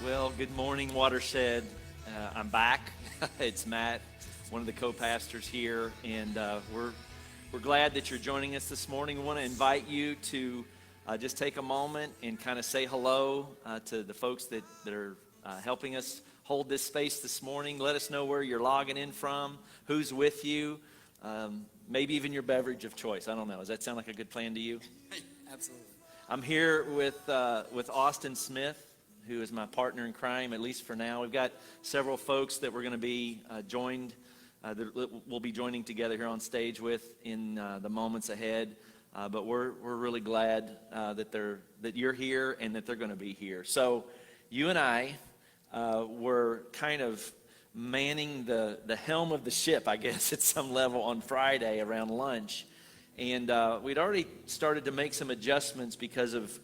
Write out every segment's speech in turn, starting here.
Well, good morning, Watershed. I'm back. It's Matt, one of the co-pastors here, and we're glad that you're joining us this morning. We want to invite you to just take a moment and kind of say hello to the folks that are helping us hold this space this morning. Let us know where you're logging in from, who's with you, maybe even your beverage of choice. I don't know. Does that sound like a good plan to you? Absolutely. I'm here with Austin Smith, who is my partner in crime, at least for now. We've got several folks that we're going to be that we'll be joining together here on stage with in the moments ahead. But we're really glad that you're here and that they're going to be here. So you and I were kind of manning the helm of the ship, I guess, at some level on Friday around lunch. And we'd already started to make some adjustments because of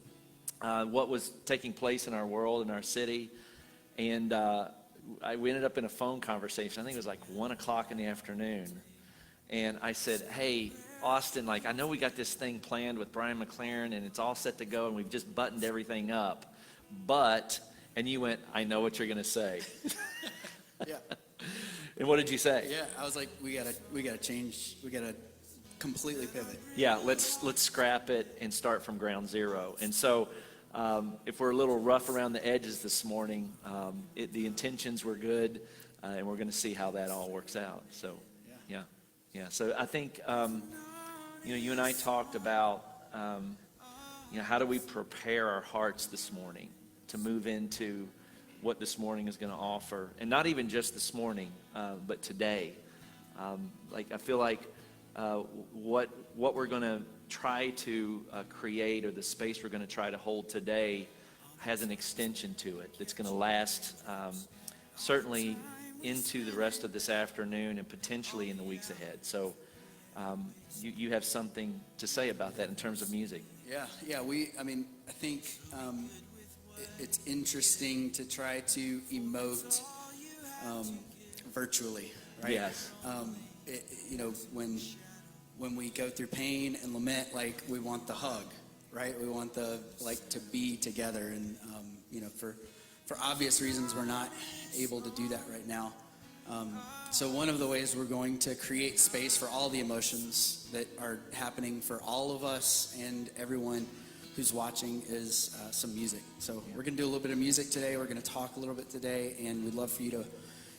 what was taking place in our world, in our city. And we ended up in a phone conversation. I think it was like 1 o'clock in the afternoon. And I said, hey, Austin, I know we got this thing planned with Brian McLaren and it's all set to go and we've just buttoned everything up. And you went, I know what you're going to say. Yeah. And what did you say? Yeah, I was like, we gotta change. We gotta completely pivot. Yeah, let's scrap it and start from ground zero. And so if we're a little rough around the edges this morning, the intentions were good, and we're going to see how that all works out. So, yeah. So I think, you and I talked about, how do we prepare our hearts this morning to move into what this morning is going to offer, and not even just this morning, but today. I feel like what we're going to try to create, or the space we're going to try to hold today, has an extension to it that's going to last certainly into the rest of this afternoon and potentially in the weeks ahead. So you have something to say about that in terms of music. Yeah. I think it's interesting to try to emote virtually, right? Yes. When we go through pain and lament, we want the hug, right? We want to be together, and for obvious reasons, we're not able to do that right now. So one of the ways we're going to create space for all the emotions that are happening for all of us and everyone who's watching is some music. So we're going to do a little bit of music today. We're going to talk a little bit today, and we'd love for you to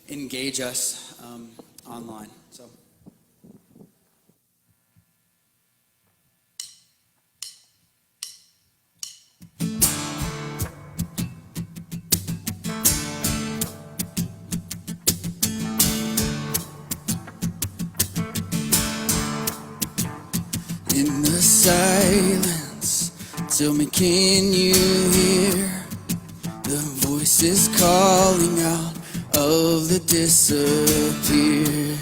engage us online. So. In the silence, tell me, can you hear the voices calling out of the disappeared?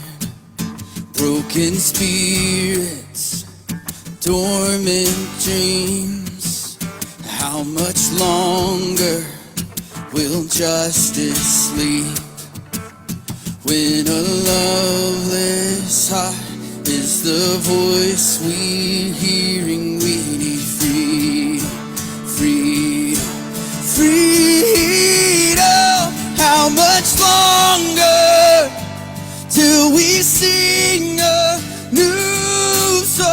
Broken spirits, dormant dreams. How much longer will justice sleep when a loveless heart is the voice we're hearing? We need freedom. How much longer till we sing a new song?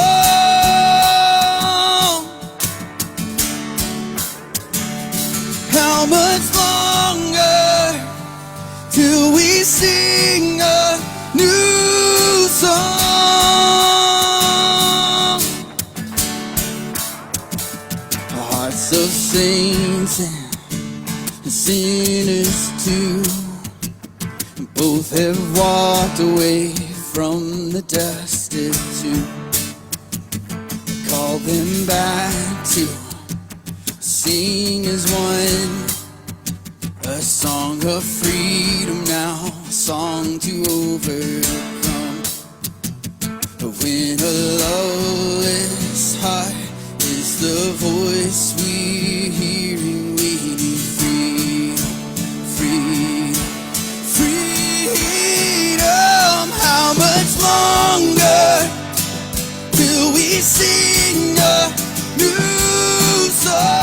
How much longer till we sing a new song? Hearts of saints and sinners too, both have walked away from the destitute. Call them back to sing as one, a song of freedom now, a song to overcome. But when a loveless heart is the voice we're hearing, we need freedom. How much longer till we sing a new song?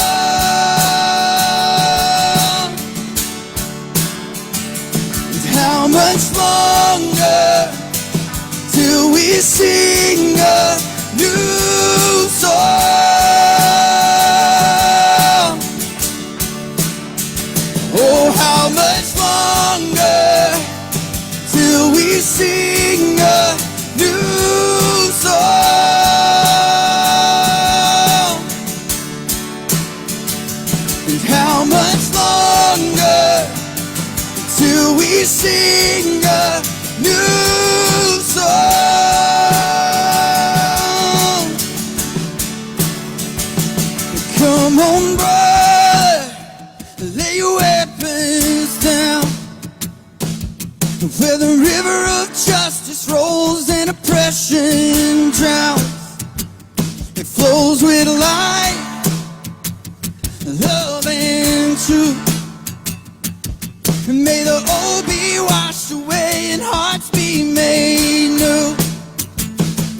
sing a new song. Oh, how much longer till we sing a new song? And how much longer till we sing a new song? Come on, brother, lay your weapons down. Where the river of justice rolls and oppression drowns, it flows with light, love and truth. And may the old be washed away and hearts be made new.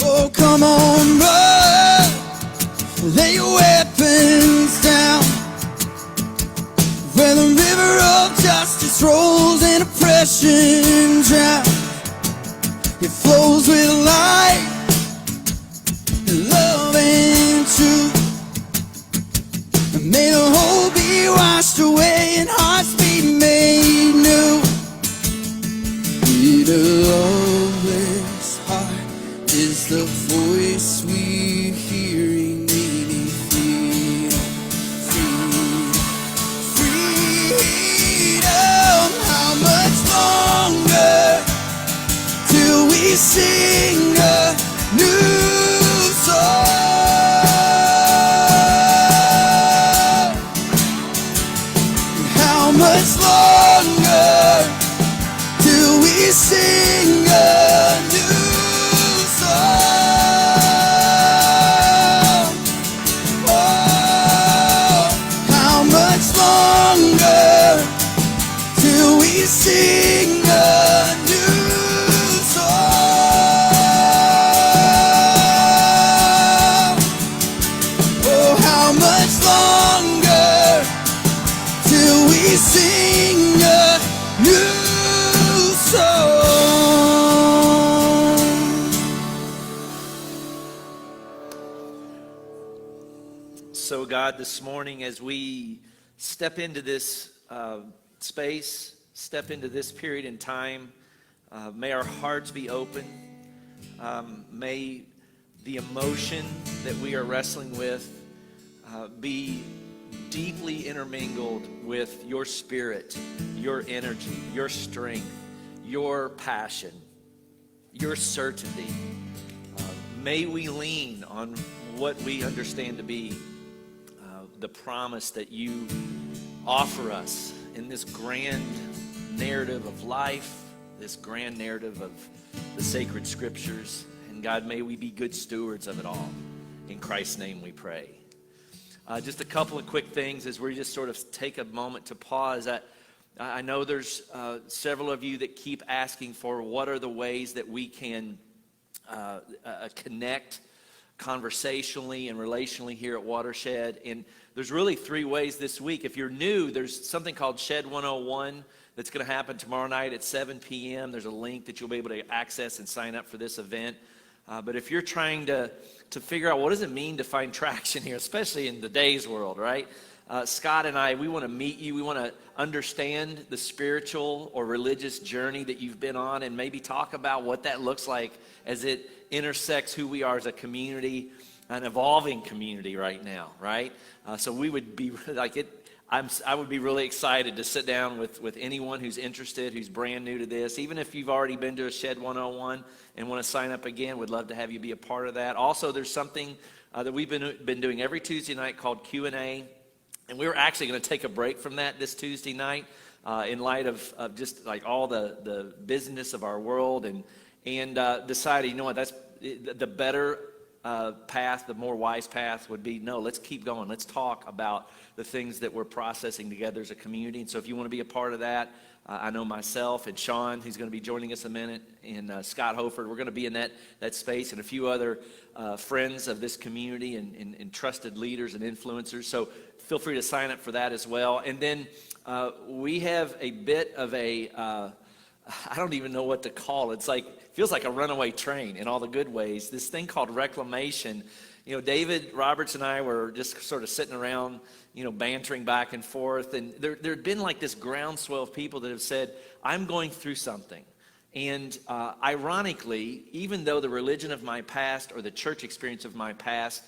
Oh, come on, brother, lay your weapons down. Where the river of justice rolls and oppression drowns, it flows with light, love and truth. And may the whole be washed away and hearts be made new. Need a loveless heart is the voice we're hearing. Needing freedom. How much longer till we sing a new song? How much longer till we sing a new song? Oh, how much longer till we sing a new song? Oh, how much longer till we sing a new song? So, God, this morning as we step into this space, step into this period in time, may our hearts be open. May the emotion that we are wrestling with be deeply intermingled with your spirit, your energy, your strength, your passion, your certainty. May we lean on what we understand to be the promise that you offer us in this grand narrative of life, this grand narrative of the sacred scriptures. And God, may we be good stewards of it all. In Christ's name we pray. Just a couple of quick things as we just sort of take a moment to pause. I know there's several of you that keep asking for what are the ways that we can connect conversationally and relationally here at Watershed. And there's really three ways this week. If you're new, there's something called Shed 101 that's going to happen tomorrow night at 7 p.m. There's a link that you'll be able to access and sign up for this event. But if you're trying to figure out what does it mean to find traction here, especially in today's world, right? Scott and I, we want to meet you. We want to understand the spiritual or religious journey that you've been on and maybe talk about what that looks like as it intersects who we are as a community, an evolving community right now, right? So we would be like it. I would be really excited to sit down with anyone who's interested, who's brand new to this. Even if you've already been to a Shed 101 and want to sign up again, we'd love to have you be a part of that. Also, there's something that we've been doing every Tuesday night called Q&A. And we were actually going to take a break from that this Tuesday night in light of just like all the busyness of our world and decided, you know what, that's the better path, the more wise path would be, no, let's keep going. Let's talk about the things that we're processing together as a community. And so if you want to be a part of that, I know myself and Sean, who's going to be joining us in a minute, and Scott Hoford, we're going to be in that space, and a few other friends of this community and trusted leaders and influencers. So feel free to sign up for that as well. And then we have a bit of a I don't even know what to call it. It's like, feels like a runaway train in all the good ways. This thing called reclamation. You know, David Roberts and I were just sort of sitting around, you know, bantering back and forth. And there had been like this groundswell of people that have said, I'm going through something. And ironically, even though the religion of my past or the church experience of my past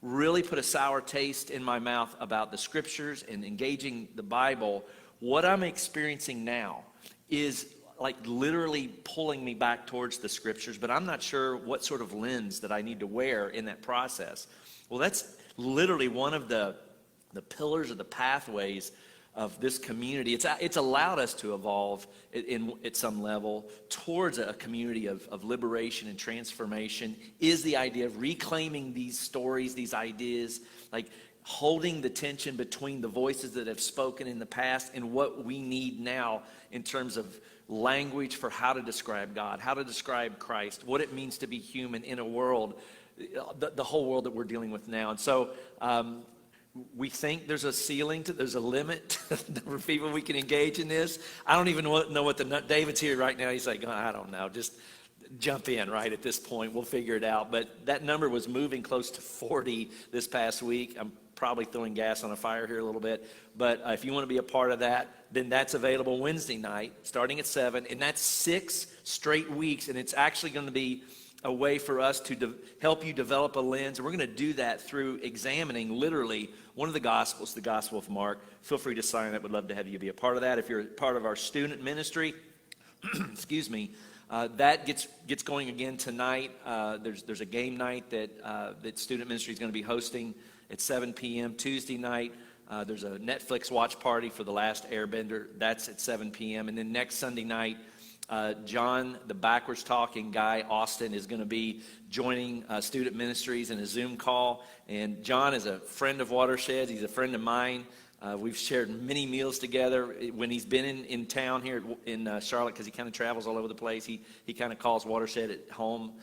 really put a sour taste in my mouth about the scriptures and engaging the Bible, what I'm experiencing now is like literally pulling me back towards the scriptures, but I'm not sure what sort of lens that I need to wear in that process. Well, that's literally one of the pillars of the pathways of this community. It's allowed us to evolve at some level towards a community of liberation and transformation, is the idea of reclaiming these stories, these ideas, like holding the tension between the voices that have spoken in the past and what we need now in terms of language for how to describe God, how to describe Christ, what it means to be human in a world, the whole world that we're dealing with now. And so we think there's a ceiling, there's a limit to the number of people we can engage in this. I don't even know what David's here right now. He's like, oh, I don't know, just jump in right at this point. We'll figure it out. But that number was moving close to 40 this past week. I'm probably throwing gas on a fire here a little bit. But if you want to be a part of that, then that's available Wednesday night, starting at 7. And that's 6 straight weeks. And it's actually going to be a way for us to help you develop a lens. And we're going to do that through examining literally one of the Gospels, the Gospel of Mark. Feel free to sign up. We'd love to have you be a part of that. If you're part of our student ministry, excuse me, that gets going again tonight. There's a game night that student ministry is going to be hosting at 7 p.m. Tuesday night. There's a Netflix watch party for The Last Airbender. That's at 7 p.m. And then next Sunday night, John, the backwards talking guy, Austin, is going to be joining student ministries in a Zoom call. And John is a friend of Watersheds. He's a friend of mine. We've shared many meals together. When he's been in town here in Charlotte, because he kind of travels all over the place, he kind of calls Watershed at home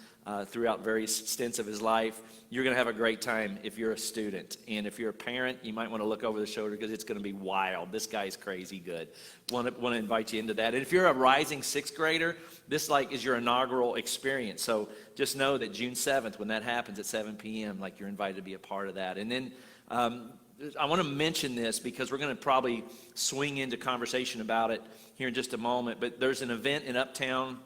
throughout various stints of his life. You're going to have a great time if you're a student. And if you're a parent, you might want to look over the shoulder because it's going to be wild. This guy's crazy good. Want to invite you into that. And if you're a rising 6th grader, this is your inaugural experience. So just know that June 7th, when that happens at 7 p.m., you're invited to be a part of that. And then I want to mention this because we're going to probably swing into conversation about it here in just a moment. But there's an event in Uptown.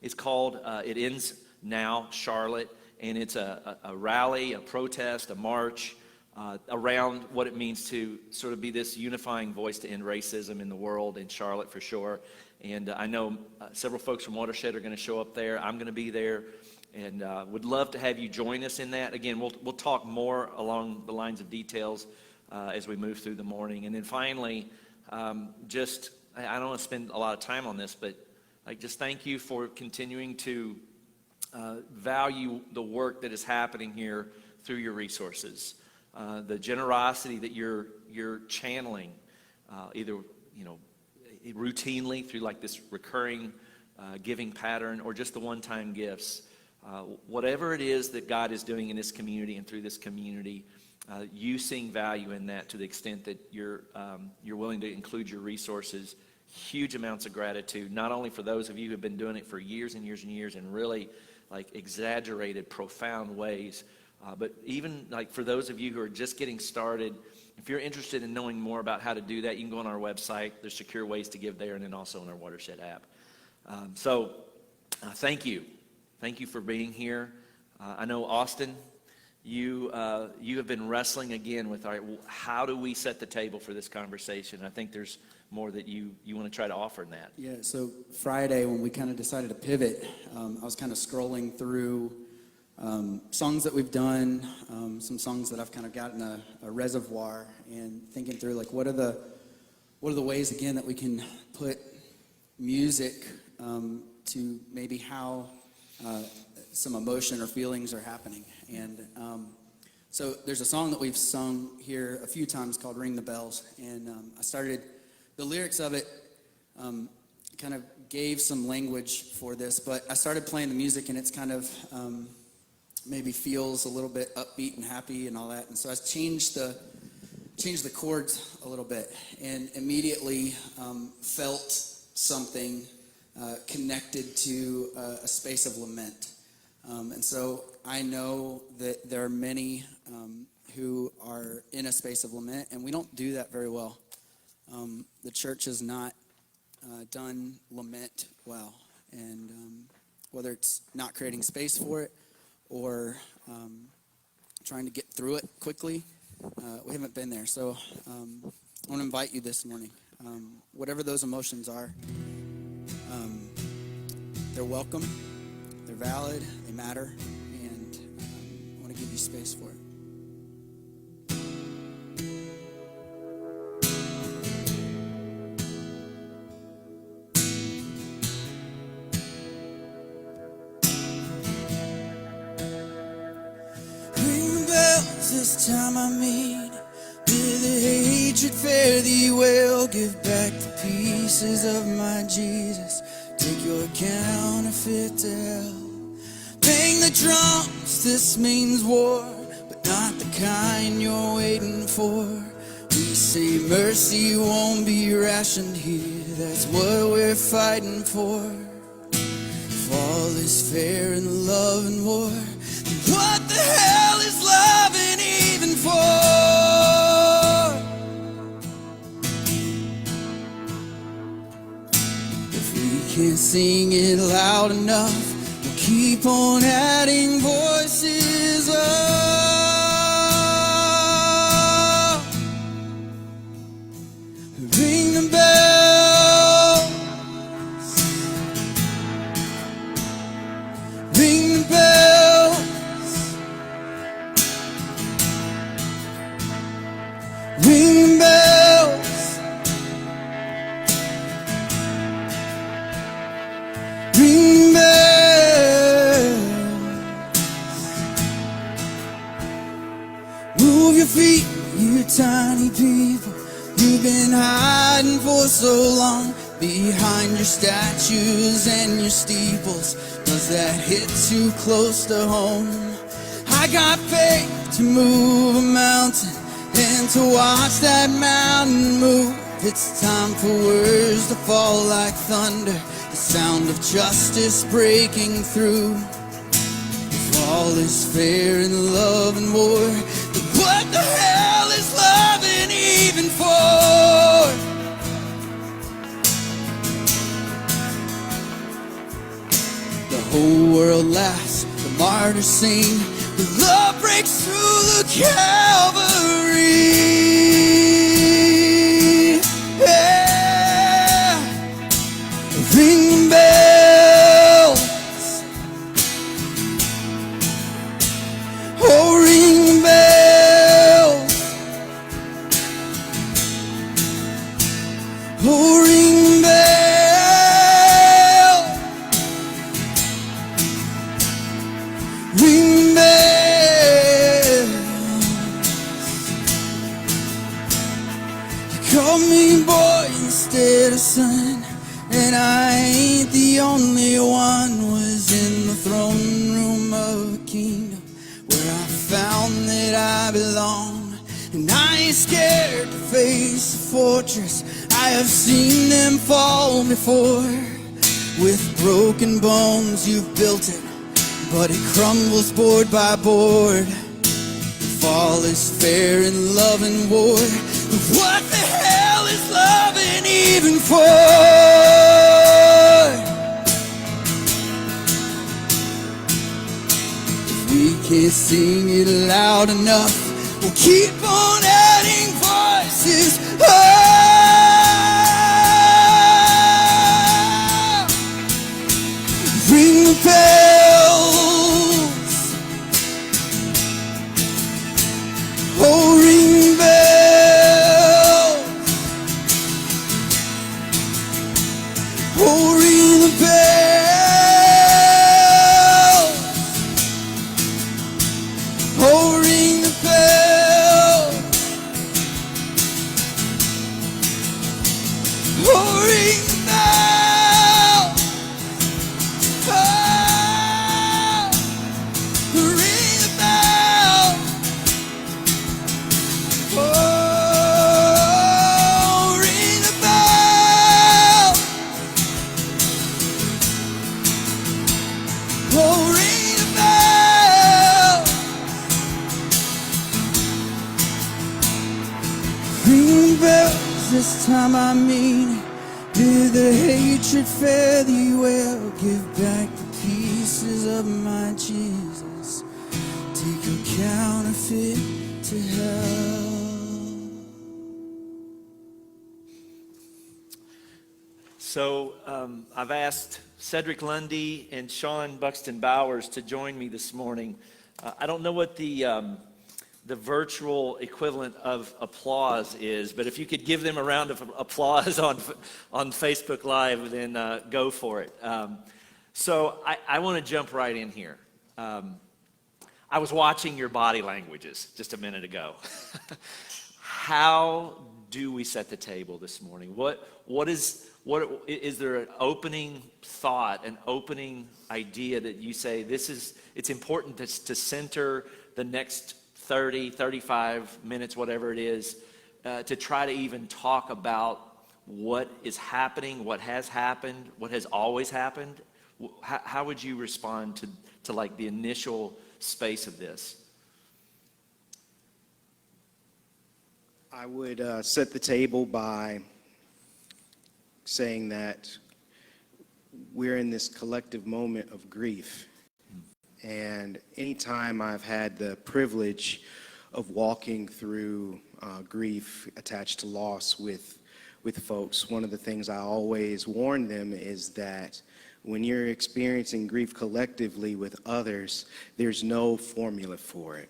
It's called It Ends Now, Charlotte. And it's a rally, a protest, a march around what it means to sort of be this unifying voice to end racism in the world, in Charlotte for sure. And I know several folks from Watershed are going to show up there. I'm going to be there. And would love to have you join us in that. Again, we'll talk more along the lines of details as we move through the morning. And then finally, I don't want to spend a lot of time on this, but just thank you for continuing to value the work that is happening here through your resources. The generosity that you're channeling, either routinely through this recurring giving pattern or just the one-time gifts. Whatever it is that God is doing in this community and through this community, you seeing value in that to the extent that you're willing to include your resources. Huge amounts of gratitude, not only for those of you who have been doing it for years and years and years in really exaggerated, profound ways, but even for those of you who are just getting started. If you're interested in knowing more about how to do that, you can go on our website. There's secure ways to give there, and then also on our Watershed app. Thank you. Thank you for being here. I know, Austin, you have been wrestling again with how do we set the table for this conversation. I think there's more that you want to try to offer in that. Yeah, so Friday when we kind of decided to pivot, I was kind of scrolling through songs that we've done, some songs that I've kind of got in a reservoir, and thinking through what are the ways again that we can put music to maybe how some emotion or feelings are happening. And so there's a song that we've sung here a few times called Ring the Bells, and I started the lyrics of it, kind of gave some language for this, but I started playing the music and it's kind of maybe feels a little bit upbeat and happy and all that, and so I changed the chords a little bit and immediately felt something connected to a space of lament. And so I know that there are many who are in a space of lament, and we don't do that very well. The church has not done lament well, and whether it's not creating space for it or trying to get through it quickly, we haven't been there. So I want to invite you this morning. Whatever those emotions are, they're welcome, they're valid, they matter, and I want to give you space for it. This time I mean, with the hatred fare thee well. Give back the pieces of my Jesus. Take your counterfeit to hell. Bang the drums, this means war, but not the kind you're waiting for. We say mercy won't be rationed here, that's what we're fighting for. If all is fair in love and war, then what the hell is loving even for? If we can't sing it loud enough, we'll keep on adding voices up. Ring the bells, ring the bells, ring the bells, ring the bells. Move your feet, you tiny people. You've been hiding for so long behind your statues and your steeples. Does that hit too close to home? I got faith to move a mountain and to watch that mountain move. It's time for words to fall like thunder, the sound of justice breaking through. If all is fair in love and war, then what the hell is loving even for? The whole world laughs, the martyrs sing, the love breaks through the Calvary. Yeah. Ring the bells, oh ring the bells, oh ring the bells. Ring bells. You call me boy instead of son, and I ain't the only one. Was in the throne room of a kingdom where I found that I belong, and I ain't scared to face the fortress. I have seen them fall before. With broken bones you've built it, but it crumbles board by board. If all is fair in love and war, what the hell is loving even for? If we can't sing it loud enough, we'll keep on adding voices up. Ring the bells, oh ring the bells, oh ring the bells, oh ring the bells, oh ring the bells. this time I mean it. Bid the hatred fare thee well. Give back the pieces of my Jesus. Take your counterfeit to hell. So I've asked Cedric Lundy and Sean Buxton Bowers to join me this morning. I don't know what the virtual equivalent of applause is, but if you could give them a round of applause on Facebook Live, then go for it. So I want to jump right in here. I was watching your body languages just a minute ago. How do we set the table this morning? What is there an opening thought, an opening idea that you say it's important to center the next 30, 35 minutes, whatever it is, to try to even talk about what is happening, what has happened, what has always happened? How would you respond to like the initial space of this? I would set the table by saying that we're in this collective moment of grief. And anytime I've had the privilege of walking through grief attached to loss with folks, one of the things I always warn them is that when you're experiencing grief collectively with others, there's no formula for it.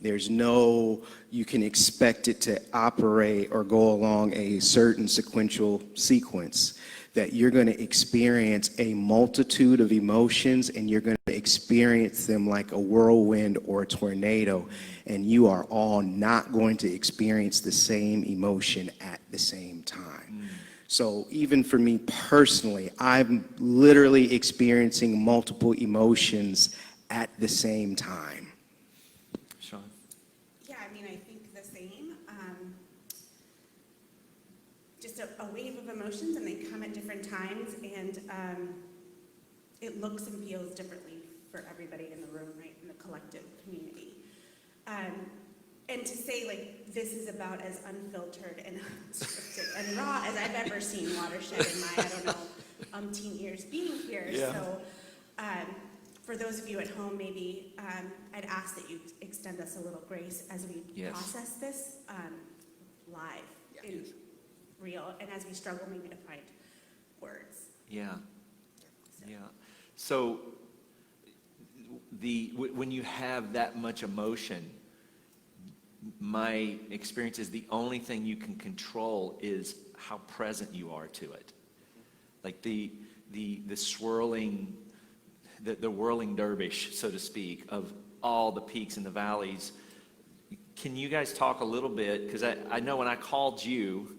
There's no, you can expect it to operate or go along a certain sequential sequence, that you're going to experience a multitude of emotions and you're going to experience them like a whirlwind or a tornado, and you are all not going to experience the same emotion at the same time. So even for me personally, I'm literally experiencing multiple emotions at the same time. Sean? Yeah, I mean, I think the same. Just a wave of emotions, and they come at different times, and it looks and feels differently for everybody in the room, right, in the collective community. And to say, like, this is about as unfiltered and unscripted and raw as I've ever seen Watershed in my, I don't know, umpteen years being here. Yeah. So for those of you at home, maybe I'd ask that you extend us a little grace as we Yes. process this live, in real, and as we struggle maybe to find words. Yeah. Yeah. So when you have that much emotion, my experience is the only thing you can control is how present you are to it. Like the swirling, the whirling dervish, so to speak, of all the peaks and the valleys. Can you guys talk a little bit? Because I know when I called you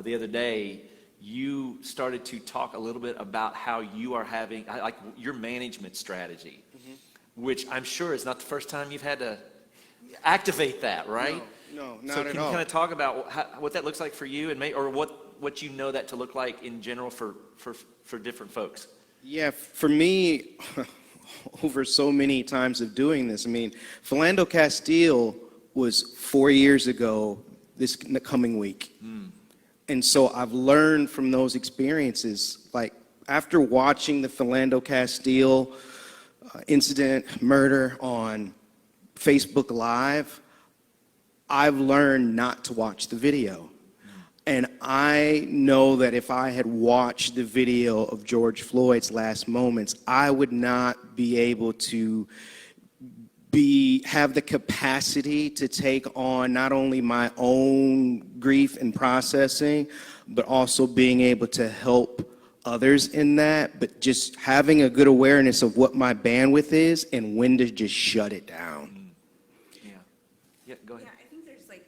the other day, you started to talk a little bit about how you are having, like your management strategy, which I'm sure is not the first time you've had to activate that, right? No, not so at can all. you kind of talk about what that looks like for you, and or what you know that to look like in general for different folks? Yeah, for me, over so many times of doing this, I mean, Philando Castile was 4 years ago this coming week. And so I've learned from those experiences, like after watching the Philando Castile incident, murder on Facebook Live, I've learned not to watch the video. And I know that if I had watched the video of George Floyd's last moments, I would not be able to have the capacity to take on not only my own grief and processing, but also being able to help others in that, but just having a good awareness of what my bandwidth is and when to just shut it down. Yeah, go ahead. Yeah, I think there's like,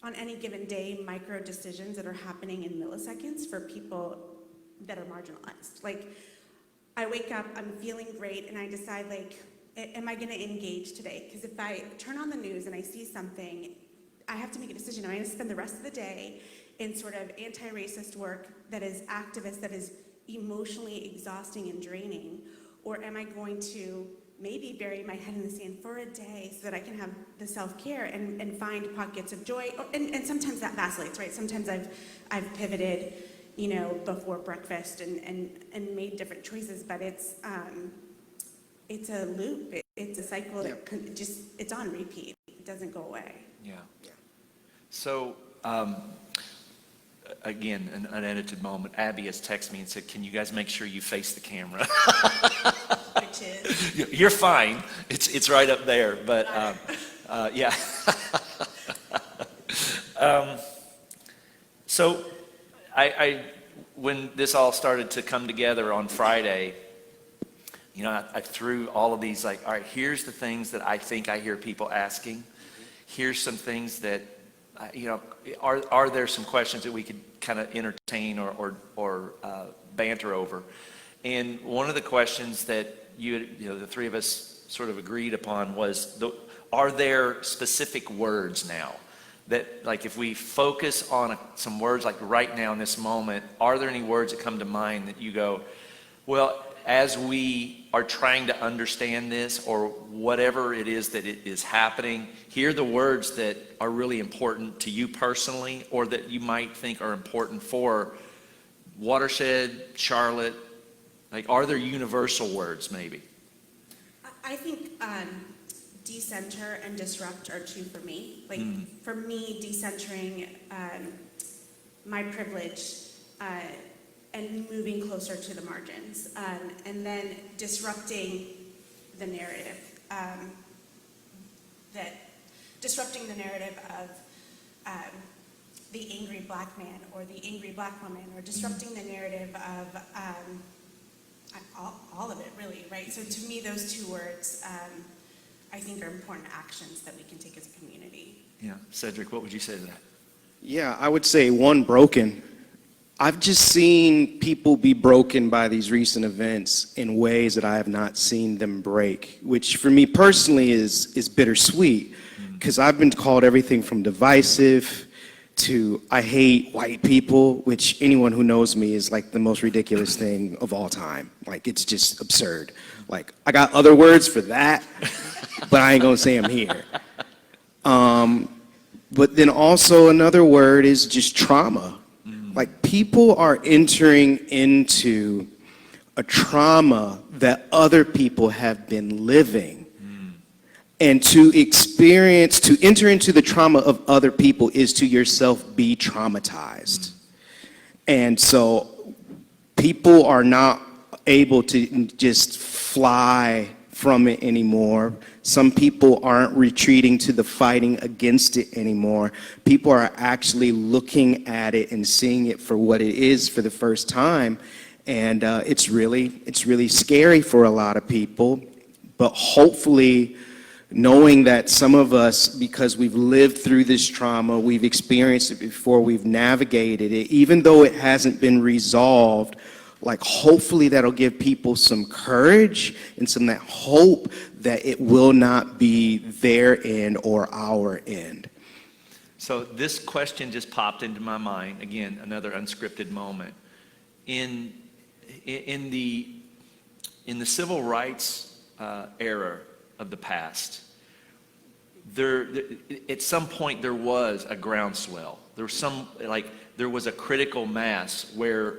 on any given day, micro decisions that are happening in milliseconds for people that are marginalized. Like, I wake up, I'm feeling great, and I decide, like, am I going to engage today? Because if I turn on the news and I see something, I have to make a decision. Am I going to spend the rest of the day in sort of anti-racist work that is activist, that is emotionally exhausting and draining? Or am I going to maybe bury my head in the sand for a day so that I can have the self-care and find pockets of joy. And sometimes that vacillates, right? Sometimes I've pivoted, before breakfast and made different choices, but it's a loop. It's a cycle that it's on repeat. It doesn't go away. Yeah. So, again, an unedited moment. Abby has texted me and said, "Can you guys make sure you face the camera?" Which is? You're fine. It's right up there. But yeah. So, I when this all started to come together on Friday, I threw all of these, like, all right, here's the things that I think I hear people asking. Here's some things that, are there some questions that we could kind of entertain or banter over? And one of the questions that the three of us sort of agreed upon was, are there specific words now that, like, if we focus on some words, like right now in this moment, are there any words that come to mind that you go, well, as we are trying to understand this, or whatever it is that it is happening, here are the words that are really important to you personally, or that you might think are important for Watershed, Charlotte? Like, are there universal words maybe? I think decenter and disrupt are two for me. Like, for me, decentering my privilege and moving closer to the margins, and then disrupting the narrative, disrupting the narrative of the angry black man or the angry black woman, or disrupting the narrative of all of it, really, right? So to me, those two words, I think, are important actions that we can take as a community. Yeah. Cedric, what would you say to that? Yeah, I would say one, broken. I've just seen people be broken by these recent events in ways that I have not seen them break, which for me personally is bittersweet, because I've been called everything from divisive to I hate white people, which anyone who knows me is like the most ridiculous thing of all time. Like, it's just absurd. Like, I got other words for that, but I ain't gonna say them here. But then also another word is just trauma. Like, people are entering into a trauma that other people have been living. And to enter into the trauma of other people is to yourself be traumatized. And so people are not able to just fly from it anymore. Some people aren't retreating to the fighting against it anymore. People are actually looking at it and seeing it for what it is for the first time. And it's really scary for a lot of people. But hopefully, knowing that some of us, because we've lived through this trauma, we've experienced it before, we've navigated it, even though it hasn't been resolved, like, hopefully that'll give people some courage and some that hope that it will not be their end or our end. So this question just popped into my mind. Again, another unscripted moment. In the civil rights era of the past, at some point there was a groundswell. There was a critical mass where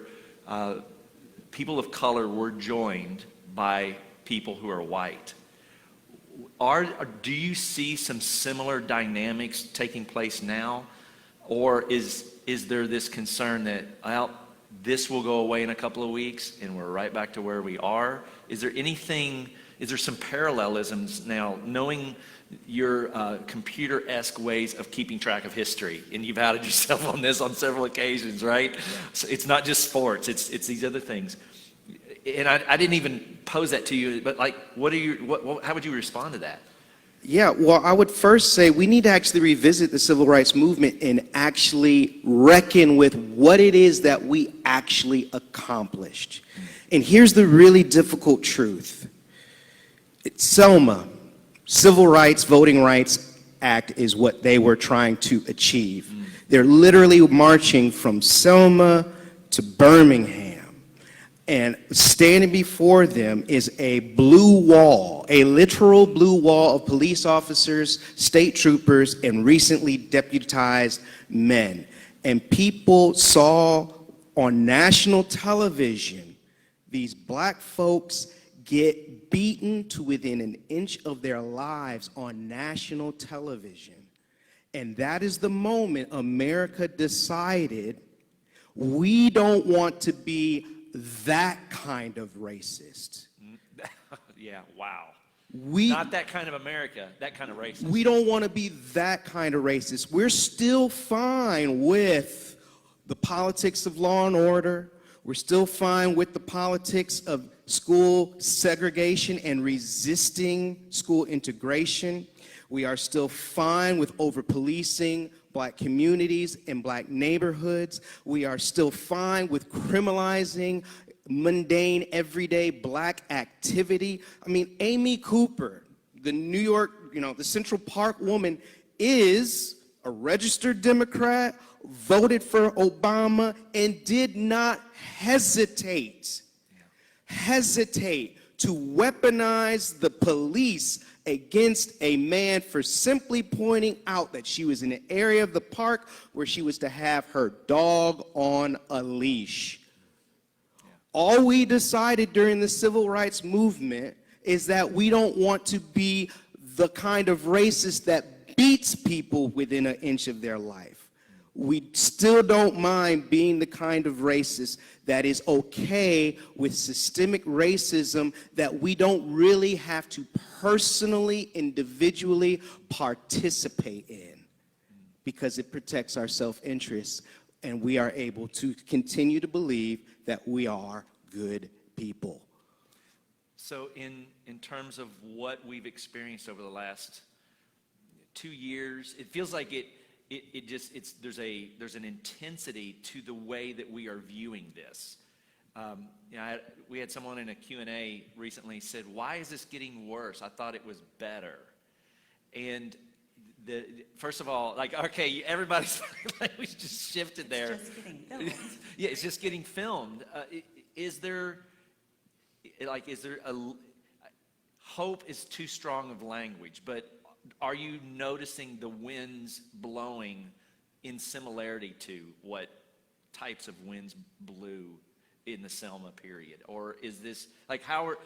people of color were joined by people who are white. Do you see some similar dynamics taking place now? Or is there this concern that, well, this will go away in a couple of weeks and we're right back to where we are? Is there some parallelisms now, knowing your computer-esque ways of keeping track of history? And you've outed yourself on this on several occasions, right? Yeah. So it's not just sports, it's these other things. And I didn't even pose that to you, but like, how would you respond to that? Yeah, well, I would first say we need to actually revisit the civil rights movement and actually reckon with what it is that we actually accomplished. And here's the really difficult truth. Selma, Civil Rights, Voting Rights Act is what they were trying to achieve. They're literally marching from Selma to Birmingham. And standing before them is a blue wall, a literal blue wall of police officers, state troopers, and recently deputized men. And people saw on national television these black folks get beaten to within an inch of their lives on national television. And that is the moment America decided we don't want to be that kind of racist. Yeah, wow. We, Not that kind of America, that kind of racist. we don't want to be that kind of racist. We're still fine with the politics of law and order. We're still fine with the politics of school segregation and resisting school integration. We are still fine with over-policing black communities and black neighborhoods. We are still fine with criminalizing mundane, everyday black activity. I mean, Amy Cooper, the New York, the Central Park woman, is a registered Democrat, voted for Obama, and did not hesitate to weaponize the police against a man for simply pointing out that she was in an area of the park where she was to have her dog on a leash. All we decided during the civil rights movement is that we don't want to be the kind of racist that beats people within an inch of their life. We still don't mind being the kind of racist that is okay with systemic racism that we don't really have to personally, individually participate in, because it protects our self-interest and we are able to continue to believe that we are good people. So in terms of what we've experienced over the last 2 years, it feels like there's an intensity to the way that we are viewing this. We had someone in a Q&A recently said, "Why is this getting worse? I thought it was better." And first of all, okay, everybody's language just shifted there. It's just getting filmed. Yeah, it's just getting filmed. Is there a hope is too strong of language, but are you noticing the winds blowing in similarity to what types of winds blew in the Selma period? Or is this, how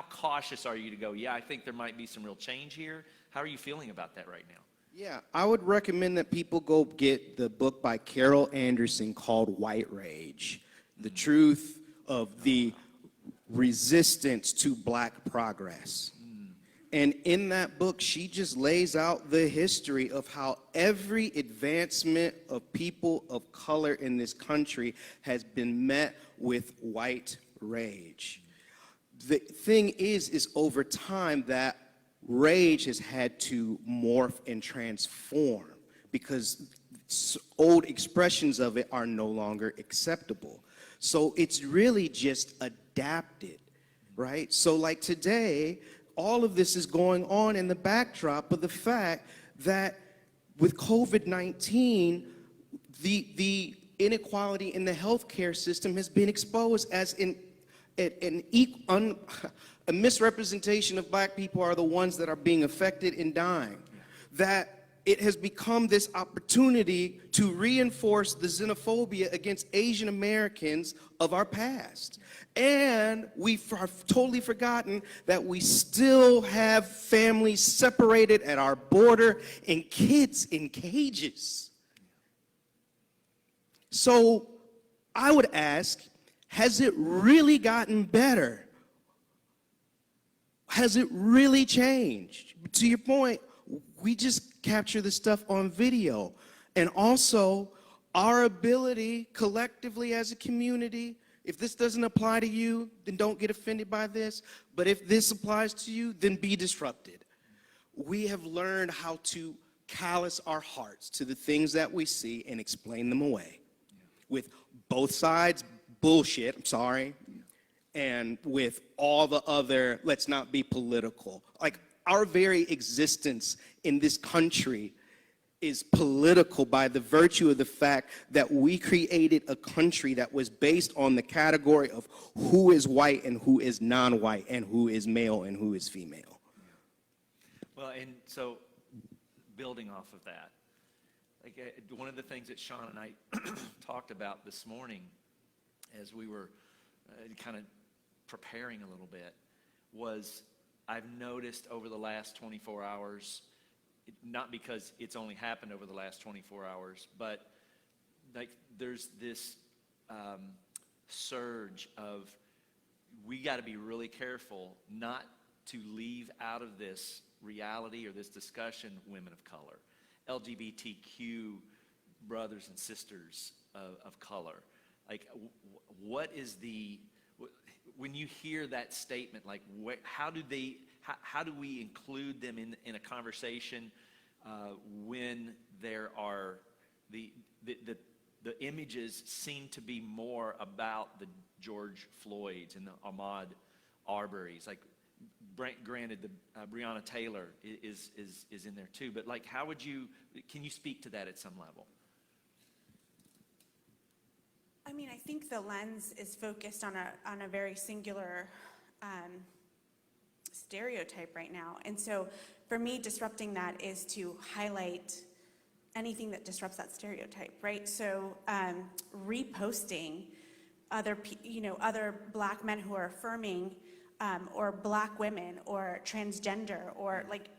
cautious are you to go, yeah, I think there might be some real change here? How are you feeling about that right now? Yeah, I would recommend that people go get the book by Carol Anderson called White Rage, The Truth of the Resistance to Black Progress. And in that book, she just lays out the history of how every advancement of people of color in this country has been met with white rage. The thing is over time that rage has had to morph and transform because old expressions of it are no longer acceptable. So it's really just adapted, right? So like today, all of this is going on in the backdrop of the fact that with COVID-19, the inequality in the healthcare system has been exposed as a misrepresentation of black people are the ones that are being affected and dying. That it has become this opportunity to reinforce the xenophobia against Asian Americans of our past. And we've totally forgotten that we still have families separated at our border and kids in cages. So I would ask, has it really gotten better? Has it really changed? To your point, we just capture the stuff on video. And also, our ability collectively as a community, if this doesn't apply to you, then don't get offended by this. But if this applies to you, then be disrupted. We have learned how to callous our hearts to the things that we see and explain them away. With both sides bullshit, I'm sorry, and with all the other, let's not be political. Like, our very existence in this country is political by the virtue of the fact that we created a country that was based on the category of who is white and who is non-white and who is male and who is female. Well, and so building off of that, like one of the things that Sean and I talked about this morning as we were kind of preparing a little bit was I've noticed over the last 24 hours, not because it's only happened over the last 24 hours, but like there's this surge of we got to be really careful not to leave out of this reality or this discussion women of color, LGBTQ brothers and sisters of color. Like, what is the, when you hear that statement, like, how do we include them in a conversation when there are the images seem to be more about the George Floyds and the Ahmaud Arbery's? Like, granted, the Breonna Taylor is in there too, but like, can you speak to that at some level? I mean, I think the lens is focused on a very singular stereotype right now. And so for me, disrupting that is to highlight anything that disrupts that stereotype, right? So reposting other black men who are affirming or black women or transgender, or like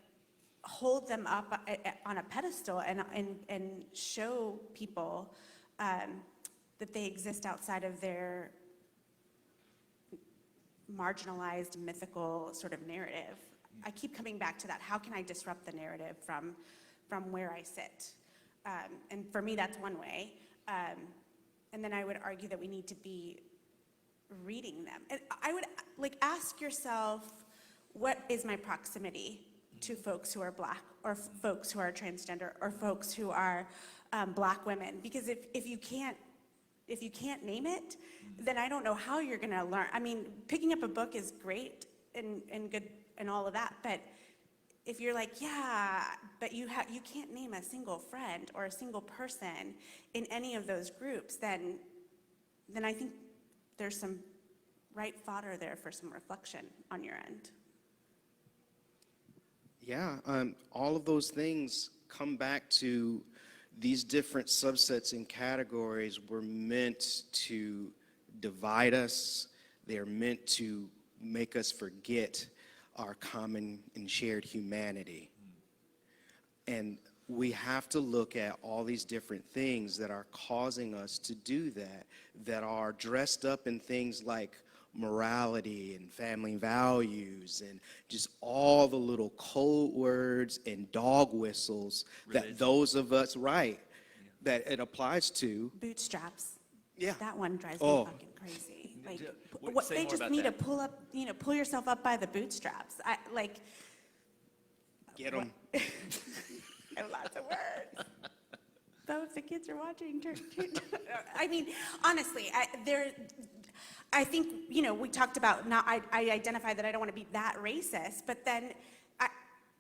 hold them up on a pedestal and show people that they exist outside of their marginalized, mythical sort of narrative. I keep coming back to that. How can I disrupt the narrative from where I sit? And for me, that's one way. And then I would argue that we need to be reading them. And I would ask yourself, what is my proximity to folks who are black, or folks who are transgender, or folks who are black women? Because if you can't name it, then I don't know how you're going to learn. I mean, picking up a book is great and good and all of that, but if you're like, yeah, but you can't name a single friend or a single person in any of those groups, then I think there's some right fodder there for some reflection on your end. Yeah, all of those things come back to these different subsets and categories were meant to divide us. They're meant to make us forget our common and shared humanity. And we have to look at all these different things that are causing us to do that, that are dressed up in things like morality and family values and just all the little code words and dog whistles Religion. that those of us, right, that it applies to. Bootstraps. Yeah. That one drives Oh. me fucking crazy. Like, Say they more just about need that. to pull yourself up by the bootstraps. Get them. I have lots of words. Those the kids are watching. I mean, honestly, I think, we talked about, I identify that I don't want to be that racist, but then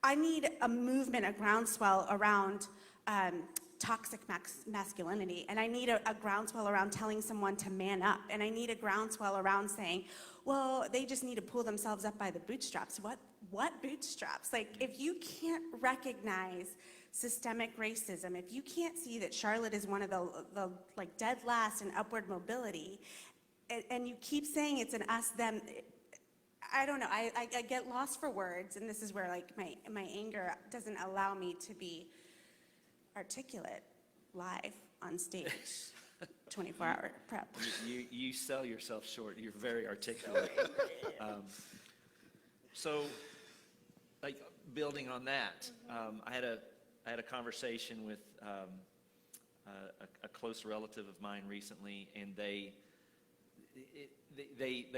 I need a movement, a groundswell around toxic masculinity, and I need a groundswell around telling someone to man up, and I need a groundswell around saying, well, they just need to pull themselves up by the bootstraps. What bootstraps? Like, if you can't recognize systemic racism, if you can't see that Charlotte is one of the like dead last in upward mobility, and you keep saying it's an us, them, I don't know, I get lost for words, and this is where like my anger doesn't allow me to be articulate live on stage. 24-hour prep. You sell yourself short. You're very articulate. So, like, building on that, I had a conversation with a close relative of mine recently, and they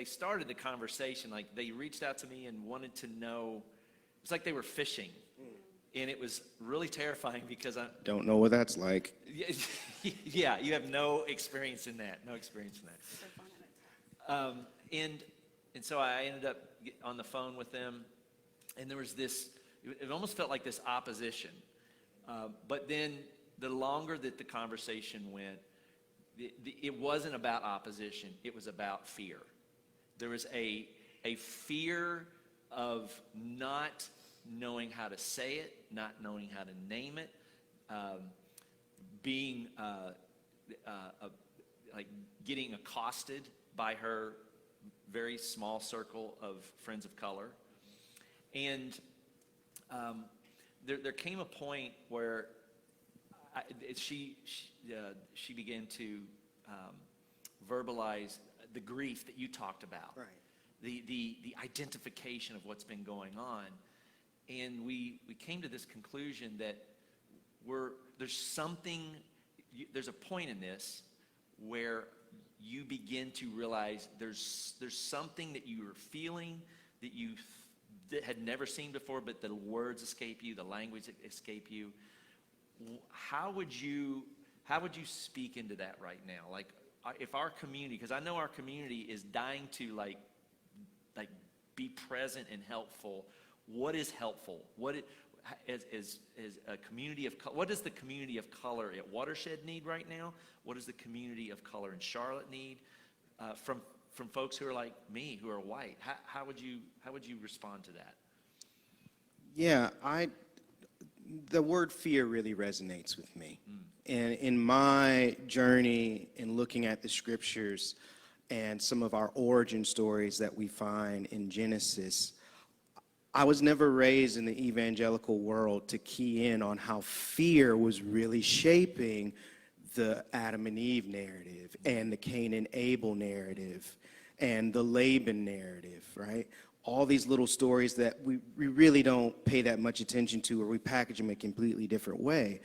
started the conversation, like they reached out to me and wanted to know. It's like they were fishing, and it was really terrifying because I Don't know what that's like. yeah, you have no experience in that. And so I ended up on the phone with them, and there was this. It almost felt like this opposition, But then the longer that the conversation went, it wasn't about opposition, it was about fear. There was a fear of not knowing how to say it, not knowing how to name it, being like getting accosted by her very small circle of friends of color. And there came a point where she began to verbalize the grief that you talked about, Right. the identification of what's been going on. And we came to this conclusion that there's a point in this where you begin to realize there's something that you are feeling that you had never seen before, but the words escape you, the language escape you. How would you speak into that right now? Like, if our community, because I know our community is dying to like be present and helpful. What is helpful? As a community of color, what does the community of color at Watershed need right now? What does the community of color in Charlotte need from folks who are like me, who are white? How would you respond to that? Yeah, the word fear really resonates with me. And in my journey in looking at the scriptures and some of our origin stories that we find in Genesis, I was never raised in the evangelical world to key in on how fear was really shaping the Adam and Eve narrative and the Cain and Abel narrative and the Laban narrative, right? All these little stories that we really don't pay that much attention to, or we package them in a completely different way.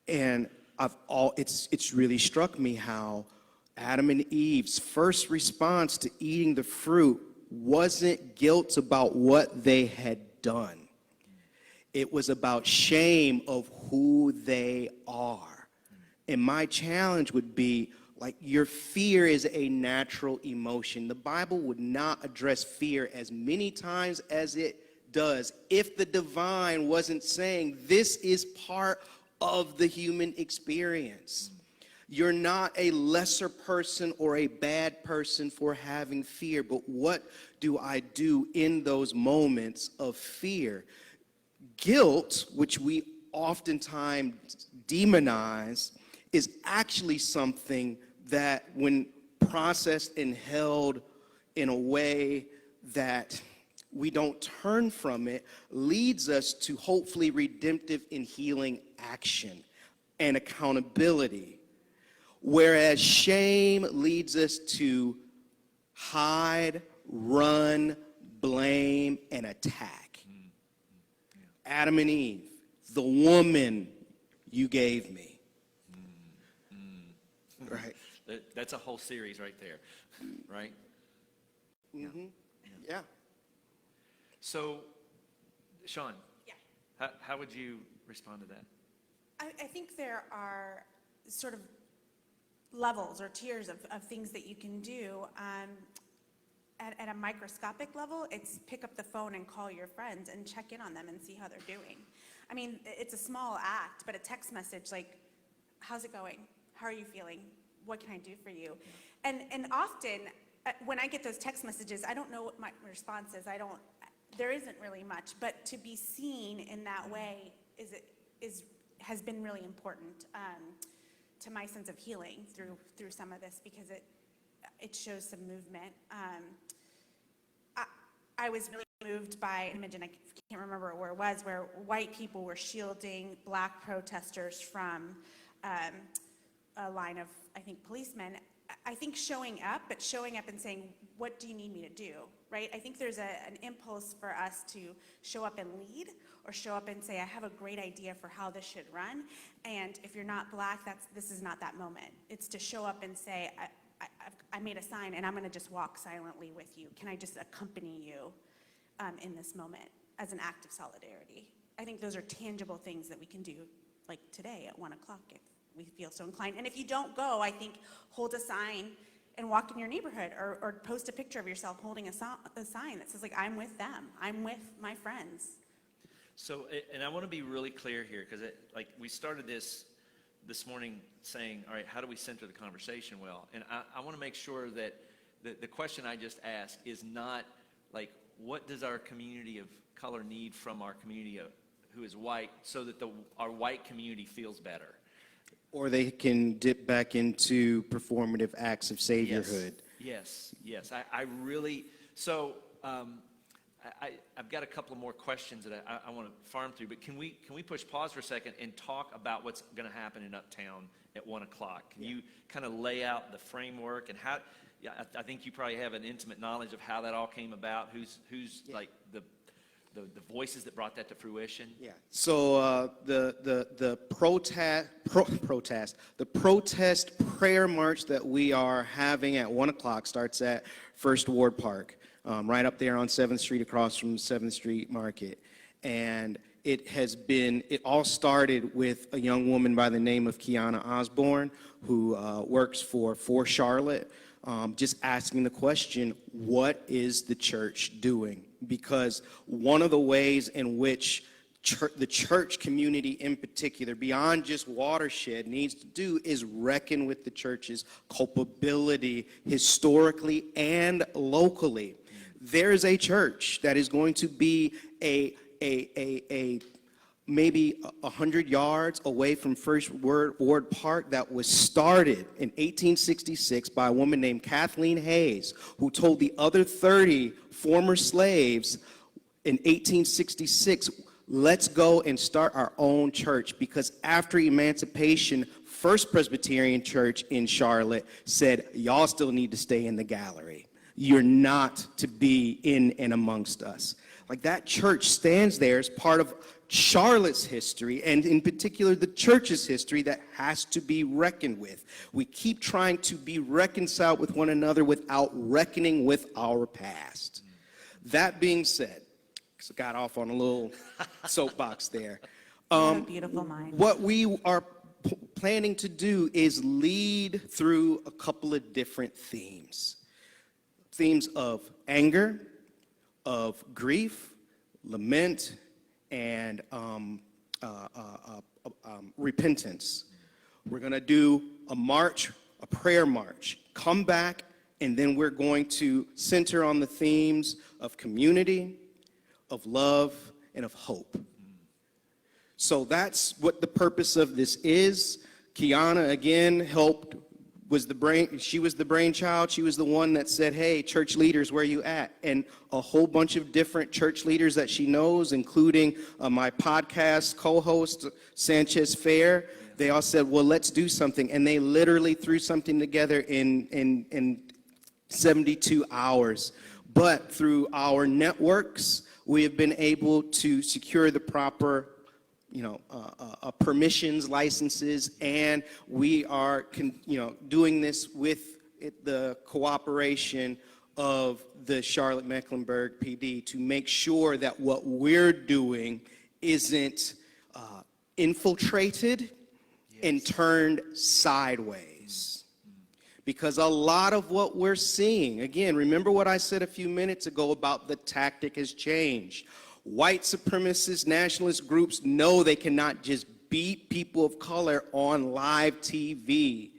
And it's really struck me how Adam and Eve's first response to eating the fruit wasn't guilt about what they had done. It was about shame of who they are. And my challenge would be, like, your fear is a natural emotion. The Bible would not address fear as many times as it does if the divine wasn't saying this is part of the human experience. You're not a lesser person or a bad person for having fear, but what do I do in those moments of fear? Guilt, which we oftentimes demonize, is actually something that, when processed and held in a way that we don't turn from it, leads us to hopefully redemptive and healing action and accountability. Whereas shame leads us to hide, run, blame, and attack. Adam and Eve, the woman you gave me. Right? That's a whole series right there, right? Mm-hmm. Yeah. So, Sean, Yeah. how would you respond to that? I think there are sort of levels or tiers of things that you can do. At a microscopic level, it's pick up the phone and call your friends and check in on them and see how they're doing. I mean, it's a small act, but a text message like, how's it going? How are you feeling? What can I do for you? And often, when I get those text messages, I don't know what my response is. There isn't really much, but to be seen in that way has been really important to my sense of healing through some of this, because it shows some movement. I was really moved by an image, and I can't remember where it was, where white people were shielding black protesters from a line of, I think, policemen. I think showing up and saying, what do you need me to do, right? I think there's an impulse for us to show up and lead, or show up and say, I have a great idea for how this should run. And if you're not black, this is not that moment. It's to show up and say, I made a sign and I'm gonna just walk silently with you. Can I just accompany you in this moment as an act of solidarity? I think those are tangible things that we can do, like today at 1 o'clock if we feel so inclined. And if you don't go, I think hold a sign and walk in your neighborhood, or post a picture of yourself holding a sign that says, like, I'm with them, I'm with my friends. So, and I want to be really clear here, because like we started this morning saying, all right, how do we center the conversation well? And I want to make sure that the question I just asked is not like, what does our community of color need from our community who is white so that our white community feels better? Or they can dip back into performative acts of saviorhood. Yes. I really, so I've got a couple of more questions that I want to farm through, but can we push pause for a second and talk about what's going to happen in Uptown at 1 o'clock? Can you kind of lay out the framework and how, I think you probably have an intimate knowledge of how that all came about, who's like the voices that brought that to fruition? Yeah. So the protest prayer march that we are having at 1 o'clock starts at First Ward Park, right up there on 7th Street across from 7th Street Market. And it all started with a young woman by the name of Kiana Osborne, who works for Charlotte, just asking the question, what is the church doing? Because one of the ways in which the church community in particular, beyond just Watershed, needs to do is reckon with the church's culpability historically and locally. There is a church that is going to be maybe 100 yards away from First Ward Park that was started in 1866 by a woman named Kathleen Hayes, who told the other 30 former slaves in 1866, let's go and start our own church, because after emancipation, First Presbyterian Church in Charlotte said, y'all still need to stay in the gallery. You're not to be in and amongst us. Like, that church stands there as part of Charlotte's history, and in particular the church's history, that has to be reckoned with. We keep trying to be reconciled with one another without reckoning with our past. That being said, because I got off on a little soapbox there. You have a beautiful mind. What we are planning to do is lead through a couple of different themes. Themes of anger, of grief, lament, and repentance. We're going to do a march, a prayer march. Come back, and then we're going to center on the themes of community, of love, and of hope. So that's what the purpose of this is. Kiana, again, she was the brainchild. She was the one that said, hey, church leaders, where you at? And a whole bunch of different church leaders that she knows, including my podcast co-host, Sanchez Fair, they all said, well, let's do something. And they literally threw something together in 72 hours. But through our networks, we have been able to secure the proper permissions, licenses, and we are, doing this with the cooperation of the Charlotte-Mecklenburg PD to make sure that what we're doing isn't infiltrated and turned sideways. Because a lot of what we're seeing, again, remember what I said a few minutes ago about the tactic has changed. White supremacist nationalist groups know they cannot just beat people of color on live TV.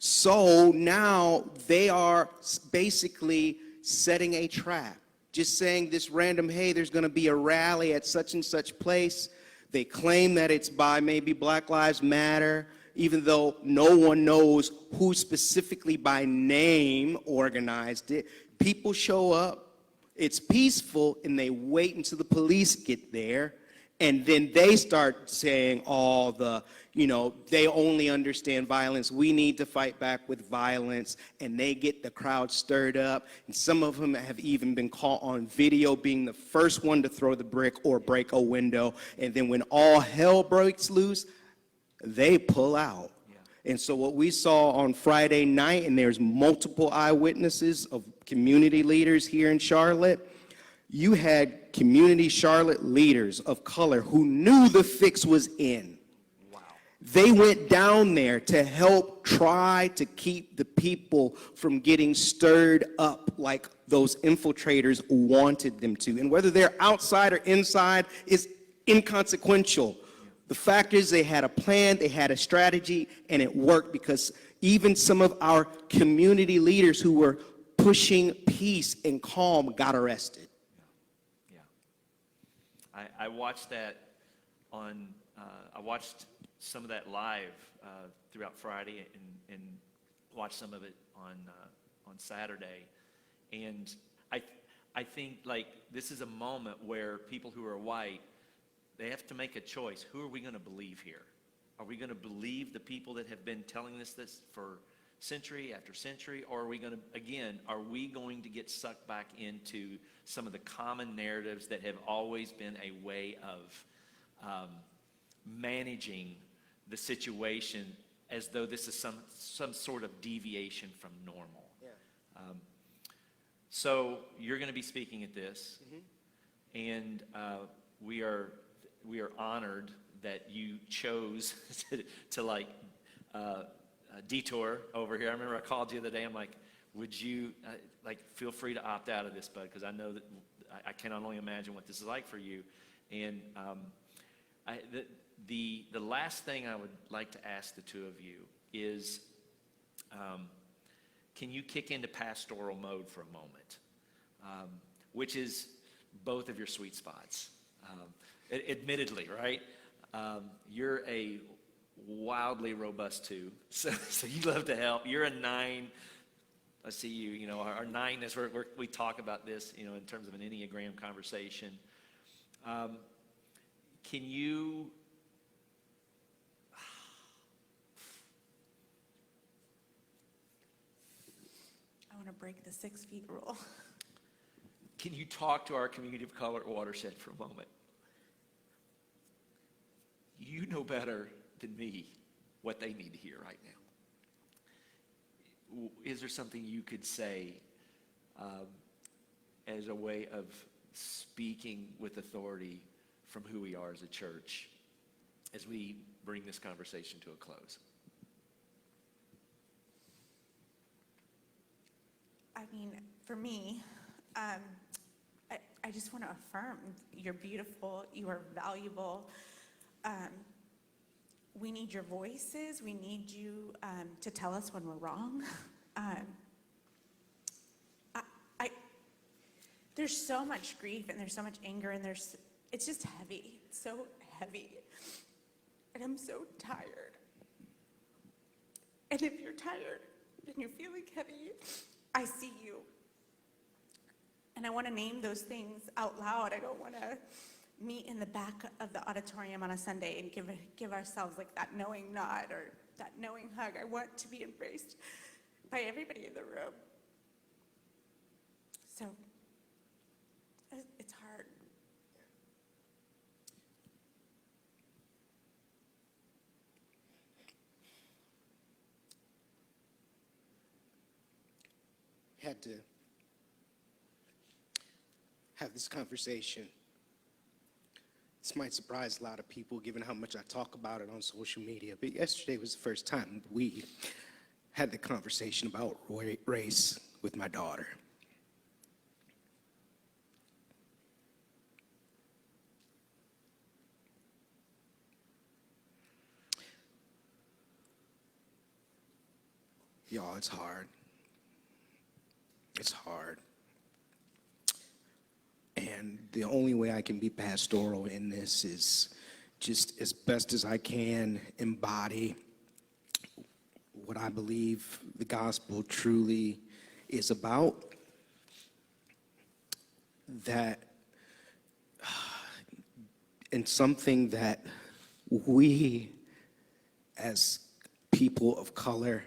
So now they are basically setting a trap. Just saying this random, hey, there's going to be a rally at such and such place. They claim that it's by maybe Black Lives Matter, even though no one knows who specifically by name organized it. People show up. It's peaceful, and they wait until the police get there, and then they start saying all the, they only understand violence. We need to fight back with violence, and they get the crowd stirred up, and some of them have even been caught on video being the first one to throw the brick or break a window, and then when all hell breaks loose, they pull out. And so what we saw on Friday night, and there's multiple eyewitnesses of community leaders here in Charlotte, you had community Charlotte leaders of color who knew the fix was in. Wow. They went down there to help try to keep the people from getting stirred up like those infiltrators wanted them to. And whether they're outside or inside is inconsequential. The fact is they had a plan, they had a strategy, and it worked because even some of our community leaders who were pushing peace and calm got arrested. Yeah. I watched that on, I watched some of that live throughout Friday and watched some of it on Saturday. And I think, like, this is a moment where people who are white, they have to make a choice. Who are we going to believe here? Are we going to believe the people that have been telling us this for century after century? Or are we going to, again, are we going to get sucked back into some of the common narratives that have always been a way of managing the situation as though this is some sort of deviation from normal? So you're going to be speaking at this, and we are honored that you chose to detour over here. I remember I called you the other day. I'm like, would you feel free to opt out of this, bud? Because I know that I cannot only imagine what this is like for you. And the last thing I would like to ask the two of you is, can you kick into pastoral mode for a moment, which is both of your sweet spots, admittedly, right? You're a wildly robust two, so you love to help. You're a 9. I see you, our 9 is where we talk about this, in terms of an Enneagram conversation. Can you... I want to break the 6 feet rule. Can you talk to our community of color at Watershed for a moment? You know better than me what they need to hear right now. Is there something you could say as a way of speaking with authority from who we are as a church as we bring this conversation to a close? I mean, for me, I just want to affirm you're beautiful, you are valuable. We need your voices. We need you to tell us when we're wrong. There's so much grief and there's so much anger and it's just heavy. It's so heavy. And I'm so tired. And if you're tired and you're feeling heavy, I see you. And I want to name those things out loud. I don't want to meet in the back of the auditorium on a Sunday and give ourselves like that knowing nod or that knowing hug. I want to be embraced by everybody in the room. So it's hard. Had to have this conversation. This might surprise a lot of people given how much I talk about it on social media, but yesterday was the first time we had the conversation about race with my daughter. Y'all, it's hard. It's hard. And the only way I can be pastoral in this is just as best as I can embody what I believe the gospel truly is about. That, and something that we as people of color,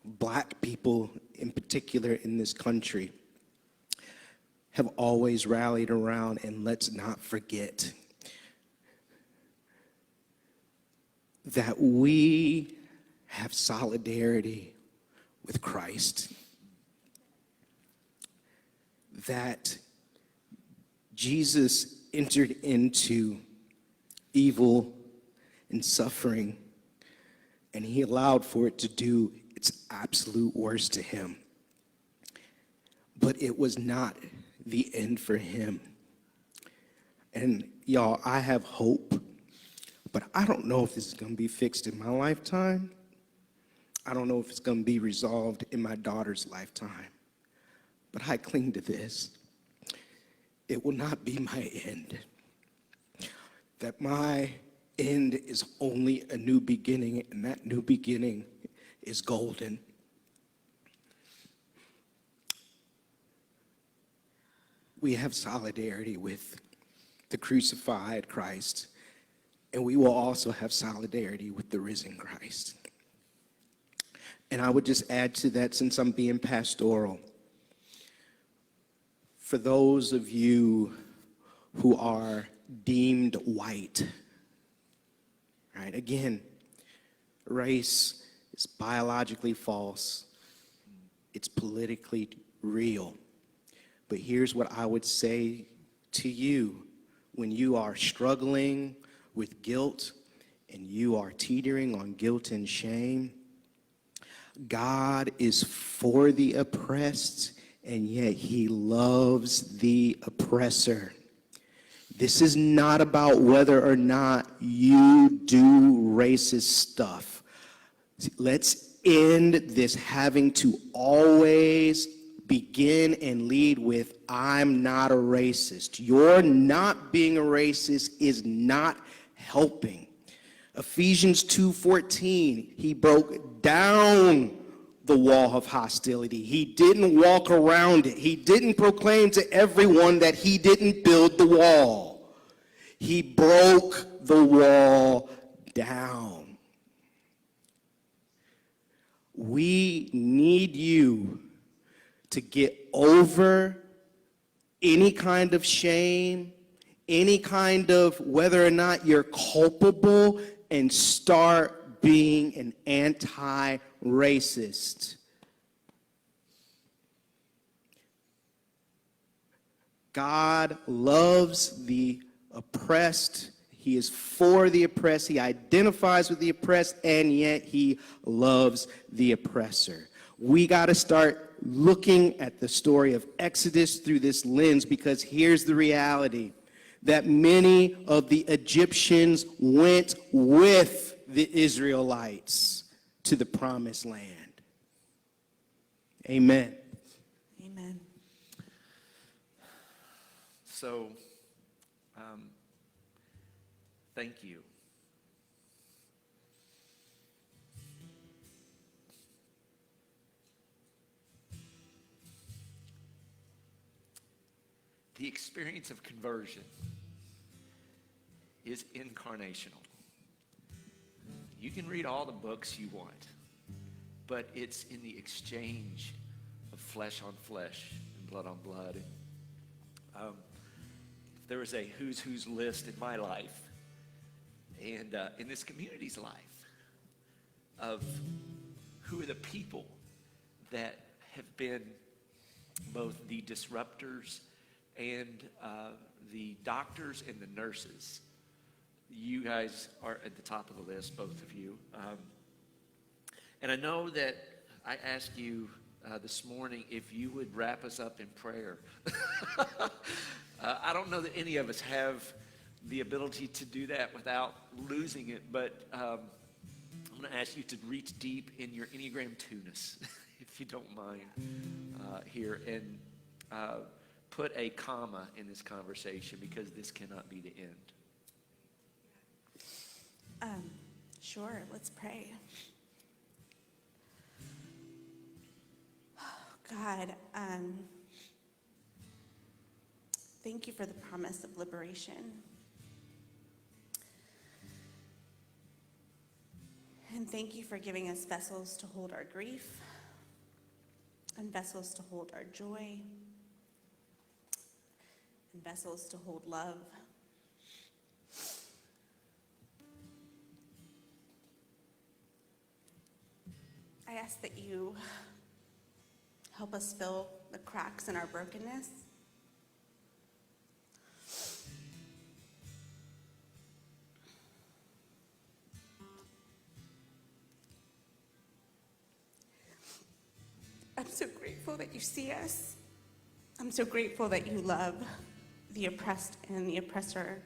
Black people in particular in this country, have always rallied around, and let's not forget that we have solidarity with Christ, that Jesus entered into evil and suffering, and he allowed for it to do its absolute worst to him. But it was not the end for him. And y'all, I have hope, but I don't know if this is going to be fixed in my lifetime. I don't know if it's going to be resolved in my daughter's lifetime. But I cling to this. It will not be my end. That my end is only a new beginning, and that new beginning is golden. We have solidarity with the crucified Christ, and we will also have solidarity with the risen Christ. And I would just add to that, since I'm being pastoral, for those of you who are deemed white, right? Again, race is biologically false. It's politically real. But here's what I would say to you when you are struggling with guilt and you are teetering on guilt and shame. God is for the oppressed, and yet he loves the oppressor. This is not about whether or not you do racist stuff. Let's end this having to always begin and lead with, I'm not a racist. Your not being a racist is not helping. Ephesians 2:14, he broke down the wall of hostility. He didn't walk around it. He didn't proclaim to everyone that he didn't build the wall. He broke the wall down. We need you to get over any kind of shame, any kind of whether or not you're culpable, and start being an anti-racist. God loves the oppressed. He is for the oppressed. He identifies with the oppressed, and yet he loves the oppressor. We got to start looking at the story of Exodus through this lens, because here's the reality, that many of the Egyptians went with the Israelites to the promised land. Amen. Amen. So, thank you. The experience of conversion is incarnational. You can read all the books you want, but it's in the exchange of flesh on flesh and blood on blood. If there was a who's list in my life and in this community's life of who are the people that have been both the disruptors and the doctors and the nurses, you guys are at the top of the list, both of you. And I know that I asked you this morning if you would wrap us up in prayer. I don't know that any of us have the ability to do that without losing it, but I'm going to ask you to reach deep in your Enneagram 2-ness, if you don't mind, here, and put a comma in this conversation, because this cannot be the end. Sure, let's pray. God, thank you for the promise of liberation. And thank you for giving us vessels to hold our grief and vessels to hold our joy and vessels to hold love. I ask that you help us fill the cracks in our brokenness. I'm so grateful that you see us. I'm so grateful that you love the oppressed and the oppressor.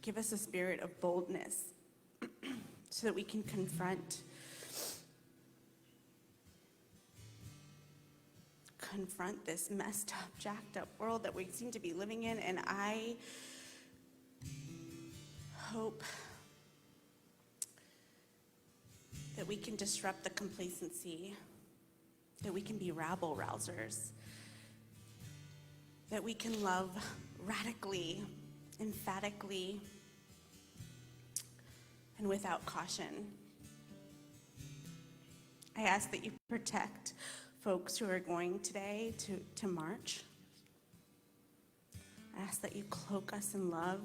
Give us a spirit of boldness so that we can confront this messed up, jacked up world that we seem to be living in. And I hope that we can disrupt the complacency, that we can be rabble rousers, that we can love radically, emphatically, and without caution. I ask that you protect folks who are going today to march. I ask that you cloak us in love.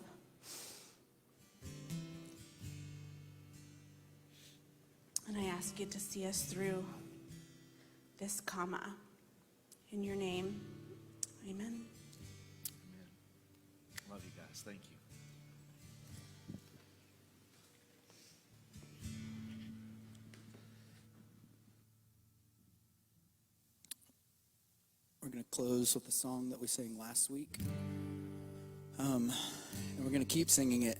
And I ask you to see us through this comma. In your name, amen. Love you guys. Thank you. We're going to close with the song that we sang last week. And we're going to keep singing it.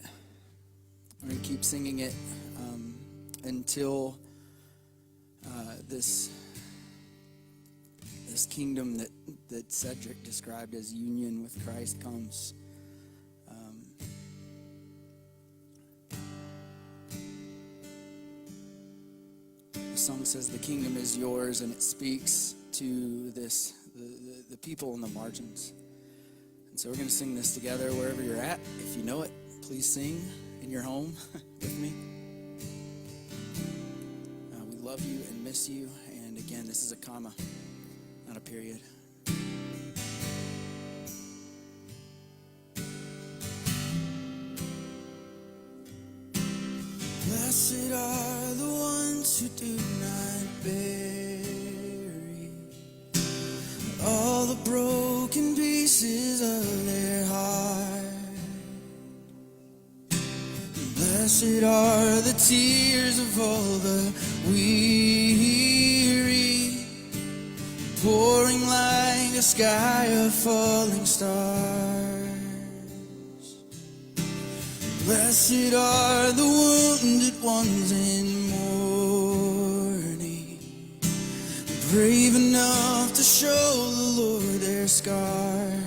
We're going to keep singing it until this kingdom that Cedric described as union with Christ comes. The song says the kingdom is yours, and it speaks to the people on the margins. And so we're going to sing this together wherever you're at. If you know it, please sing in your home with me. We love you and miss you. And again, this is a comma, not a period. Blessed are the ones who do not bury all the broken pieces of their heart. Blessed are the tears of all the weary, pouring like a sky of falling stars. Blessed are the wounded ones in mourning, brave enough to show the Lord their scars.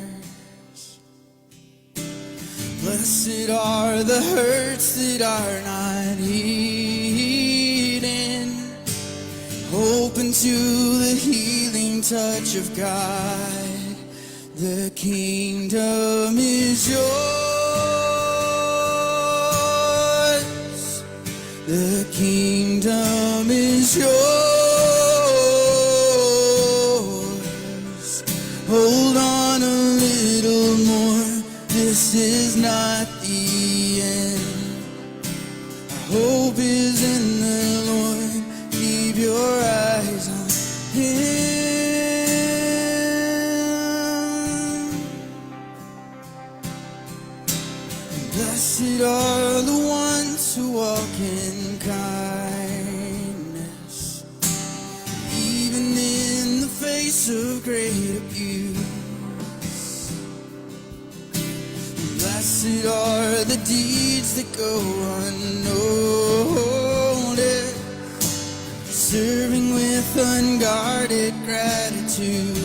Blessed are the hurts that are not hidden, open to the healing touch of God. The kingdom is yours. The kingdom is yours. Hold on a little more. This is not the end. Our hope is in the Lord. Keep your eyes on Him. Blessed are the ones who walk in kindness, even in the face of great abuse. Blessed are the deeds that go unnoticed, serving with unguarded gratitude.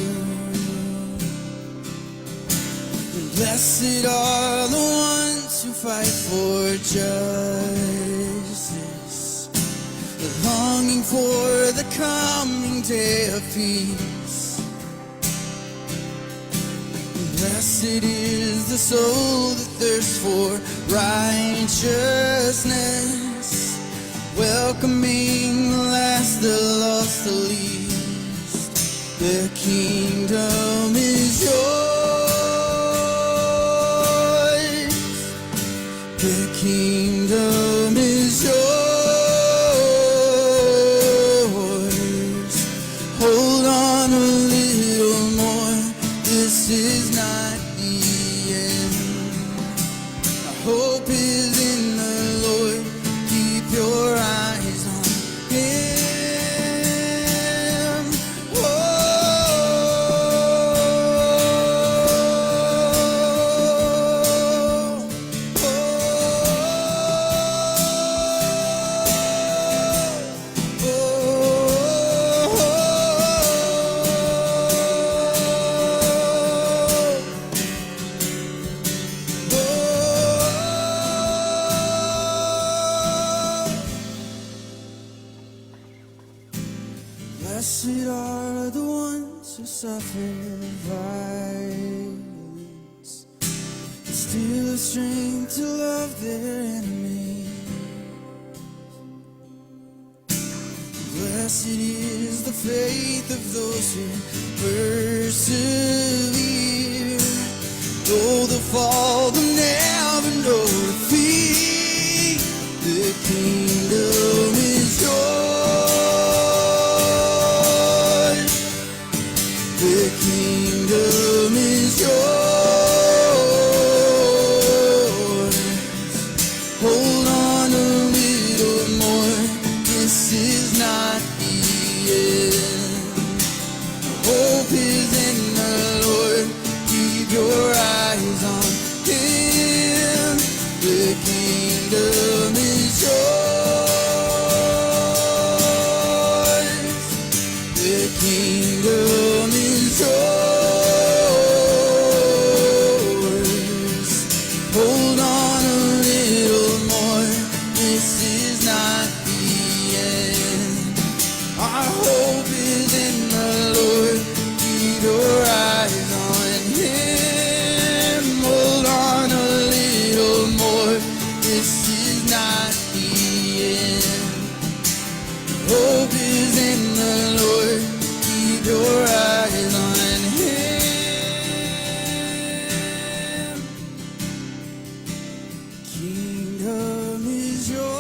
Blessed are the ones who fight for justice, longing for the coming day of peace. Blessed is the soul that thirsts for righteousness, welcoming the last, the lost, the least. The kingdom is yours. The kingdom is yours. Hold on a little more. This is not the end. Our hope is in the Lord. Keep your eyes on Blessed are the ones who suffer violence, and still have strength to love their enemies. Blessed is the faith of those who persevere. Though the fall, they'll never know defeat. The kingdom is yours. The kingdom is yours. Hold on a little more. This is not the end. Hope is in the Lord. Keep your eyes on Him. The kingdom is yours. The kingdom is yours. Hold on a little more. This is not the end. Our hope is in the Lord. Keep your eyes on Him. Hold on a little more. This is not the end. Hope is in the Lord. Keep your eyes on Him. Kingdom is yours.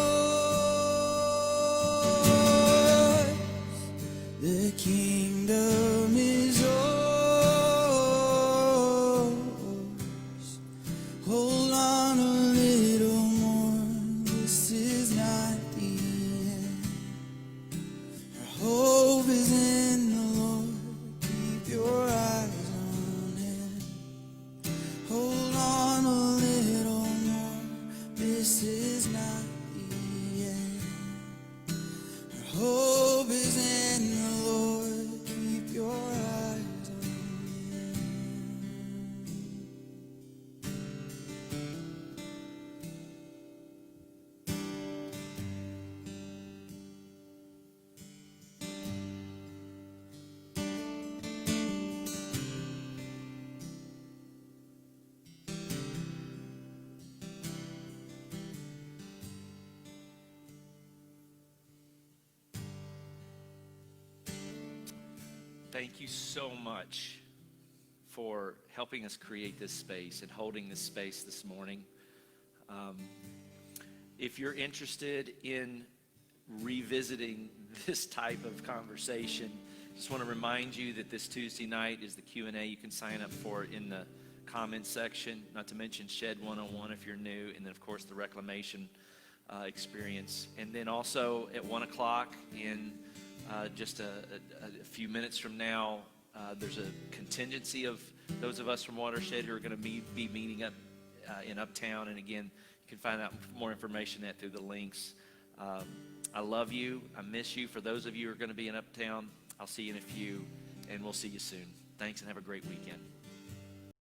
The kingdom is yours. Hold on a little more. This is not the end. Our hope is in the Lord. Keep your eyes on Him. Hold on a little more. This is not the end. Our hope is in the Lord. Keep your eyes on Him. Thank you so much for helping us create this space and holding this space this morning. If you're interested in revisiting this type of conversation, just want to remind you that this Tuesday night is the Q&A. You can sign up for it in the comments section, not to mention Shed 101 if you're new, and then, of course, the Reclamation experience. And then also at 1 o'clock in just a few minutes from now, there's a contingency of those of us from Watershed who are going to be meeting up in Uptown. And again, you can find out more information at through the links. I love you. I miss you. For those of you who are going to be in Uptown, I'll see you in a few, and we'll see you soon. Thanks, and have a great weekend.